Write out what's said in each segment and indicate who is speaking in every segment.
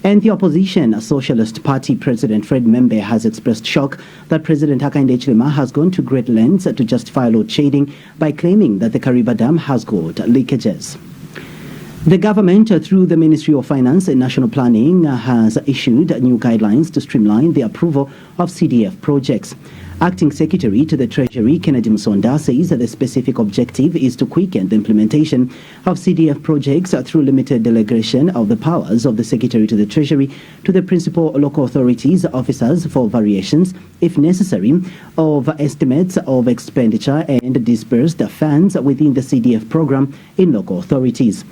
Speaker 1: And the opposition Socialist Party President Fred Membe has expressed shock that President Hakainde Hichilema has gone to great lengths to justify load shedding by claiming that the Kariba Dam has got leakages. The government, through the Ministry of Finance and National Planning, has issued new guidelines to streamline the approval of CDF projects. Acting Secretary to the Treasury, Kennedy Musonda, says that the specific objective is to quicken the implementation of CDF projects through limited delegation of the powers of the Secretary to the Treasury to the principal local authorities officers for variations, if necessary, of estimates of expenditure and disbursed funds within the CDF program in local authorities.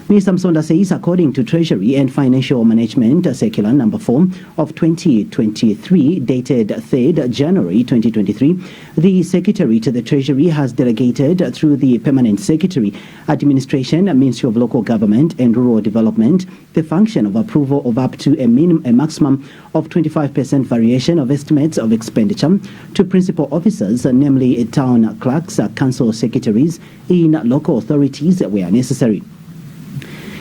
Speaker 1: Mr. Msonda says, according to Treasury and Financial Management Circular Number 4 of 2023, dated 3rd January 2023, the Secretary to the Treasury has delegated through the Permanent Secretary, Administration, Ministry of Local Government and Rural Development, the function of approval of up to a maximum of 25% variation of estimates of expenditure to principal officers, namely town clerks, council secretaries in local authorities where necessary.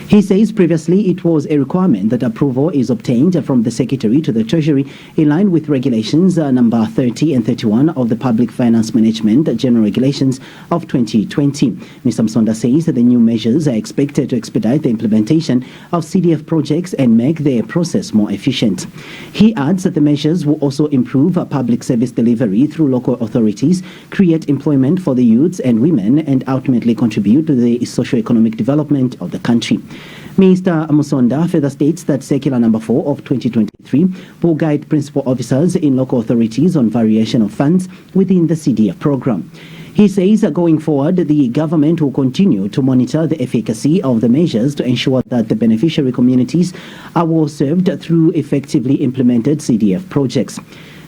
Speaker 1: He says previously it was a requirement that approval is obtained from the Secretary to the Treasury in line with regulations number 30 and 31 of the Public Finance Management General Regulations of 2020. Mr. Msonda says that the new measures are expected to expedite the implementation of CDF projects and make their process more efficient. He adds that the measures will also improve public service delivery through local authorities, create employment for the youths and women, and ultimately contribute to the socio-economic development of the country. Mr. Musonda further states that Circular Number 4 of 2023 will guide principal officers in local authorities on variation of funds within the CDF program. He says that going forward, the government will continue to monitor the efficacy of the measures to ensure that the beneficiary communities are well served through effectively implemented CDF projects.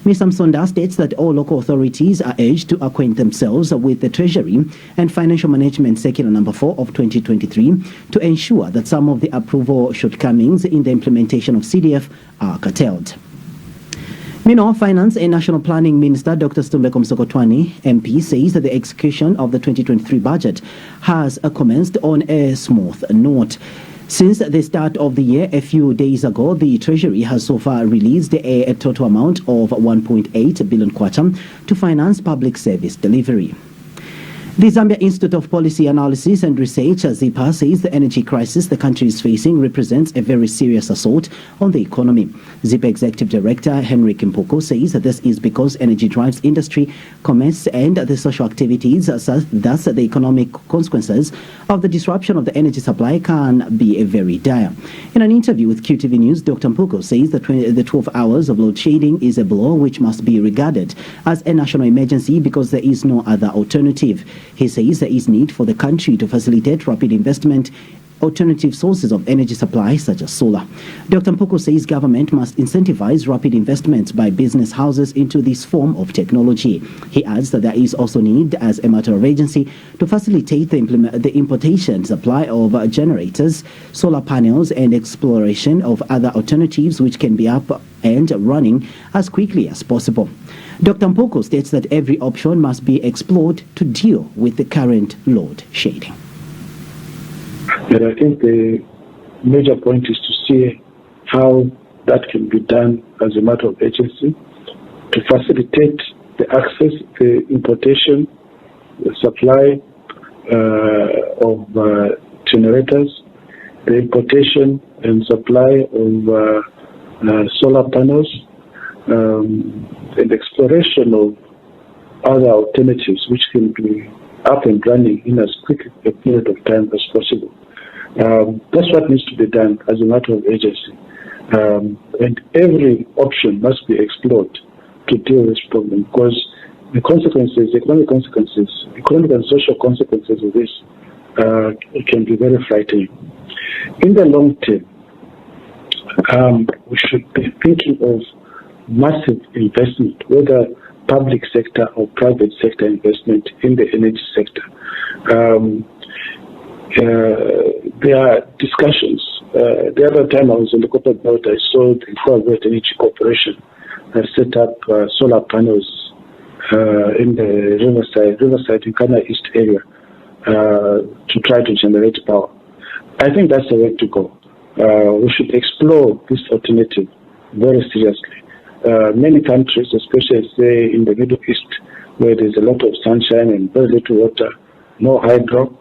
Speaker 1: Mr. Msonda states that all local authorities are urged to acquaint themselves with the Treasury and Financial Management Circular Number 4 of 2023 to ensure that some of the approval shortcomings in the implementation of CDF are curtailed. Meanwhile, Finance and National Planning Minister Dr. Stumbeko Msokotwane, MP, says that the execution of the 2023 budget has commenced on a smooth note. Since the start of the year, a few days ago, the Treasury has so far released a total amount of 1.8 billion kwacha to finance public service delivery. The Zambia Institute of Policy Analysis and Research, ZIPA, says the energy crisis the country is facing represents a very serious assault on the economy. ZIPA Executive Director Henry Kimpoko says that this is because energy drives industry, commerce, and the social activities. Thus, the economic consequences of the disruption of the energy supply can be very dire. In an interview with QTV News, Dr. Mpoko says that the 12 hours of load shedding is a blow which must be regarded as a national emergency because there is no other alternative. He says there is need for the country to facilitate rapid investment alternative sources of energy supply such as solar. Dr. Mpoko says government must incentivize rapid investments by business houses into this form of technology. He adds that there is also need as a matter of urgency to facilitate the importation supply of generators, solar panels, and exploration of other alternatives which can be up and running as quickly as possible. Dr. Mpoko states that every option must be explored to deal with the current load shedding.
Speaker 2: But I think the major point is to see how that can be done as a matter of urgency to facilitate the access, the importation, the supply of generators, the importation and supply of solar panels, and exploration of other alternatives which can be up and running in as quick a period of time as possible. That's what needs to be done as a matter of urgency. And every option must be explored to deal with this problem because the consequences, economic and social consequences of this it can be very frightening. In the long term, we should be thinking of massive investment, whether public sector or private sector investment in the energy sector. There are discussions. The other time I was on the corporate board, I saw the Private Energy Corporation set up solar panels in the Riverside in Kana East area to try to generate power. I think that's the way to go. we should explore this alternative very seriously. Many countries, especially say in the Middle East, where there's a lot of sunshine and very little water, no hydro,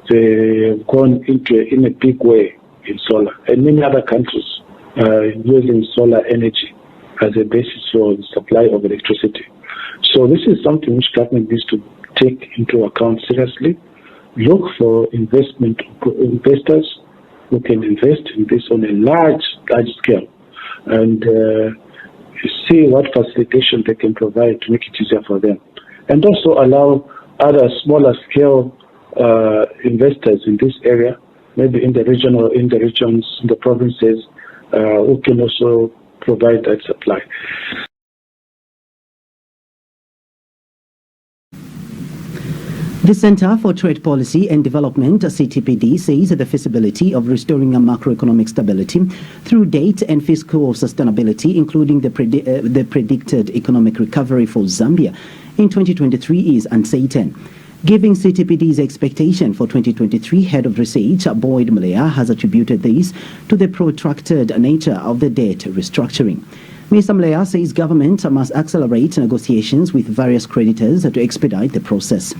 Speaker 2: they have gone in a big way in solar. And many other countries using solar energy as a basis for the supply of electricity. So this is something which government needs to take into account seriously. Look for investors who can invest in this on a large scale, and see what facilitation they can provide to make it easier for them, and also allow other smaller scale investors in this area, maybe in the region or in the regions, in the provinces, who can also provide that supply.
Speaker 1: The Center for Trade Policy and Development, CTPD, says the feasibility of restoring macroeconomic stability through debt and fiscal sustainability, including the predicted economic recovery for Zambia in 2023, is uncertain. Giving CTPD's expectation for 2023, Head of Research Boyd Mleya has attributed this to the protracted nature of the debt restructuring. Mr. Mleya says government must accelerate negotiations with various creditors to expedite the process.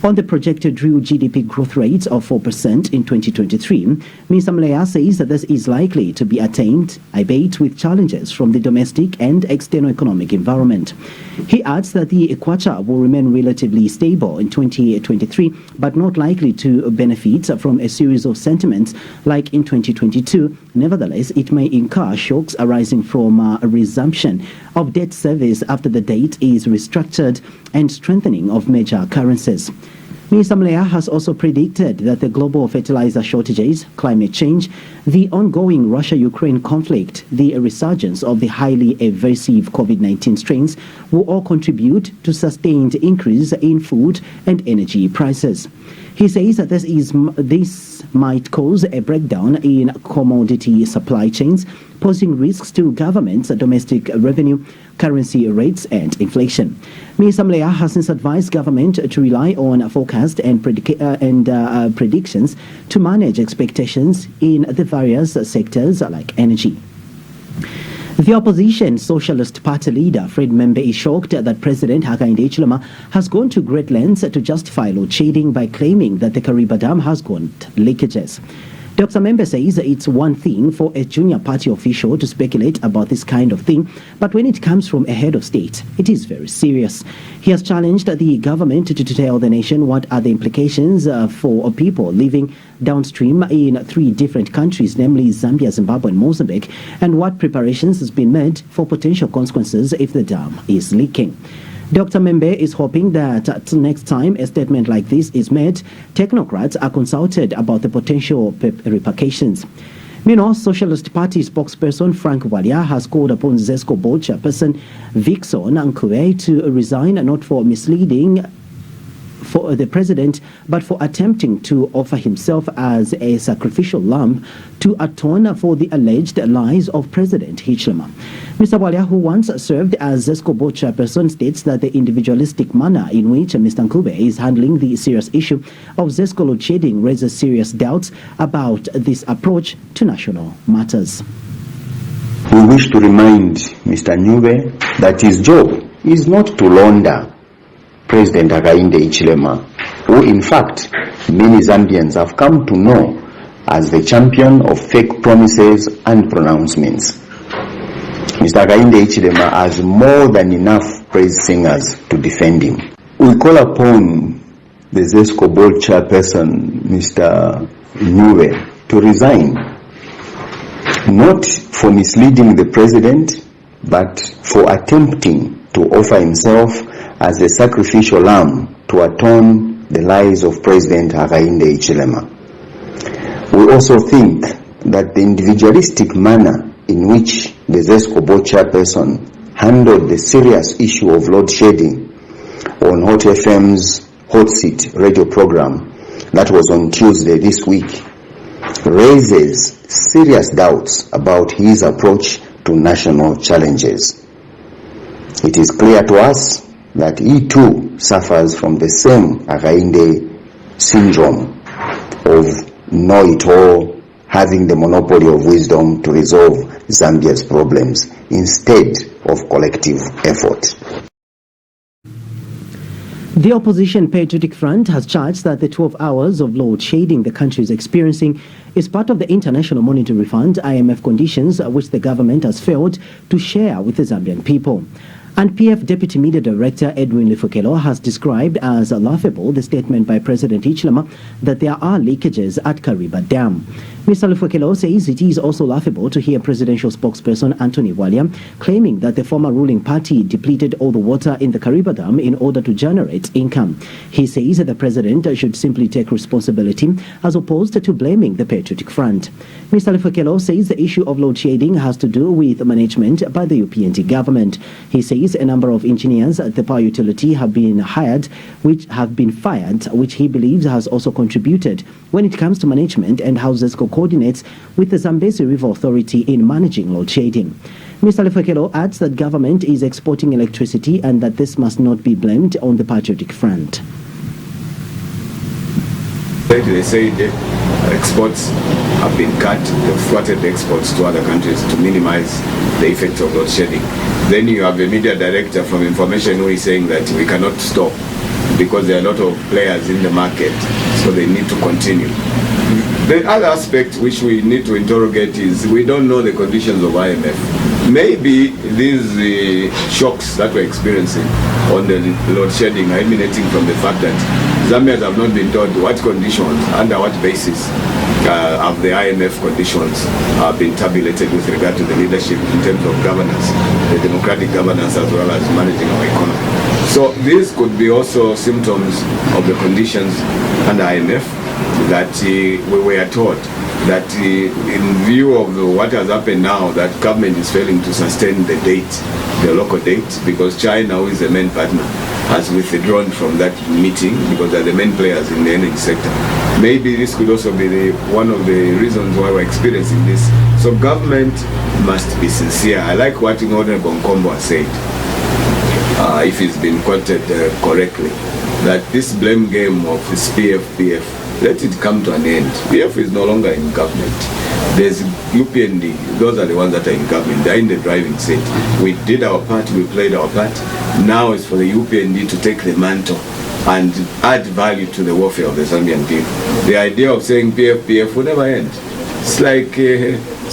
Speaker 1: On the projected real GDP growth rate of 4% in 2023, Mr. Mleya says that this is likely to be attained, albeit with challenges from the domestic and external economic environment. He adds that the kwacha will remain relatively stable in 2023, but not likely to benefit from a series of sentiments like in 2022. Nevertheless, it may incur shocks arising from a resumption of debt service after the debt is restructured and strengthening of major currencies. Mr. Mleya has also predicted that the global fertilizer shortages, climate change, the ongoing Russia-Ukraine conflict, the resurgence of the highly evasive COVID-19 strains will all contribute to sustained increase in food and energy prices. He says that this might cause a breakdown in commodity supply chains, posing risks to government's domestic revenue, currency rates, and inflation. Mr. Mleya has since advised government to rely on forecasts and predictions to manage expectations in the various sectors like energy. The opposition Socialist Party leader Fred Membe is shocked that President Hakainde Hichilema has gone to great lengths to justify load shedding by claiming that the Kariba Dam has got leakages. Dr. Membe says it's one thing for a junior party official to speculate about this kind of thing, but when it comes from a head of state, it is very serious. He has challenged the government to tell the nation what are the implications for people living downstream in 3 different countries, namely Zambia, Zimbabwe, and Mozambique, and what preparations has been made for potential consequences if the dam is leaking. Dr. Membe is hoping that next time a statement like this is made, technocrats are consulted about the potential repercussions. Meanwhile, Socialist Party spokesperson Frank Walia has called upon ZESCO board chairperson Vixon Ankwe to resign, not for misleading for the president, but for attempting to offer himself as a sacrificial lamb to atone for the alleged lies of President Hichilema. Mr. Walia, who once served as ZESCO board chairperson, states that the individualistic manner in which Mr. Nkube is handling the serious issue of ZESCO load shedding raises serious doubts about this approach to national matters.
Speaker 3: We wish to remind Mr. Nkube that his job is not to launder President Hakainde Hichilema, who in fact many Zambians have come to know as the champion of fake promises and pronouncements. Mr. Hakainde Hichilema has more than enough praise singers to defend him. We call upon the ZESCO board chairperson, Mr. Nkube, to resign, not for misleading the president, but for attempting to offer himself as a sacrificial lamb to atone the lies of President Hakainde Hichilema. We also think that the individualistic manner in which the ZESCO board chairperson handled the serious issue of load shedding on Hot FM's Hot Seat radio program that was on Tuesday this week raises serious doubts about his approach to national challenges. It is clear to us that he too suffers from the same Hakainde syndrome of know-it-all having the monopoly of wisdom to resolve Zambia's problems instead of collective effort.
Speaker 1: The opposition Patriotic Front has charged that the 12 hours of load shedding the country is experiencing is part of the International Monetary Fund IMF conditions which the government has failed to share with the Zambian people. And PF Deputy Media Director Edwin Lifukelo has described as laughable the statement by President Hichilema that there are leakages at Kariba Dam. Mr. Lifukelo says it is also laughable to hear presidential spokesperson Anthony Walia claiming that the former ruling party depleted all the water in the Kariba Dam in order to generate income. He says that the president should simply take responsibility as opposed to blaming the Patriotic Front. Mr. Lifukelo says the issue of load shedding has to do with management by the UPND government. He says a number of engineers at the power utility have been fired, which he believes has also contributed when it comes to management and how ZESCO coordinates with the Zambezi River Authority in managing load shedding. Mr. Lifukelo adds that government is exporting electricity and that this must not be blamed on the Patriotic Front.
Speaker 4: They say the exports have been cut, they've thwarted the exports to other countries to minimize the effect of load shedding. Then you have a media director from Information who is saying that we cannot stop because there are a lot of players in the market, so they need to continue. The other aspect which we need to interrogate is we don't know the conditions of IMF. Maybe these shocks that we're experiencing on the load shedding are emanating from the fact that Zambians have not been told what conditions, under what basis have the IMF conditions been tabulated with regard to the leadership in terms of governance, the democratic governance as well as managing our economy. So these could be also symptoms of the conditions under IMF that we were taught that in view of what has happened now, that government is failing to sustain the date, the local date, because China, who is the main partner, has withdrawn from that meeting because they're the main players in the energy sector. Maybe this could also be one of the reasons why we're experiencing this. So government must be sincere. I like what Honorable Nkombo has said, if it's been quoted correctly, that this blame game of this PF, let it come to an end. PF is no longer in government. There's UPND, those are the ones that are in government. They're in the driving seat. We did our part, we played our part. Now it's for the UPND to take the mantle and add value to the welfare of the Zambian people. The idea of saying PF will never end. It's like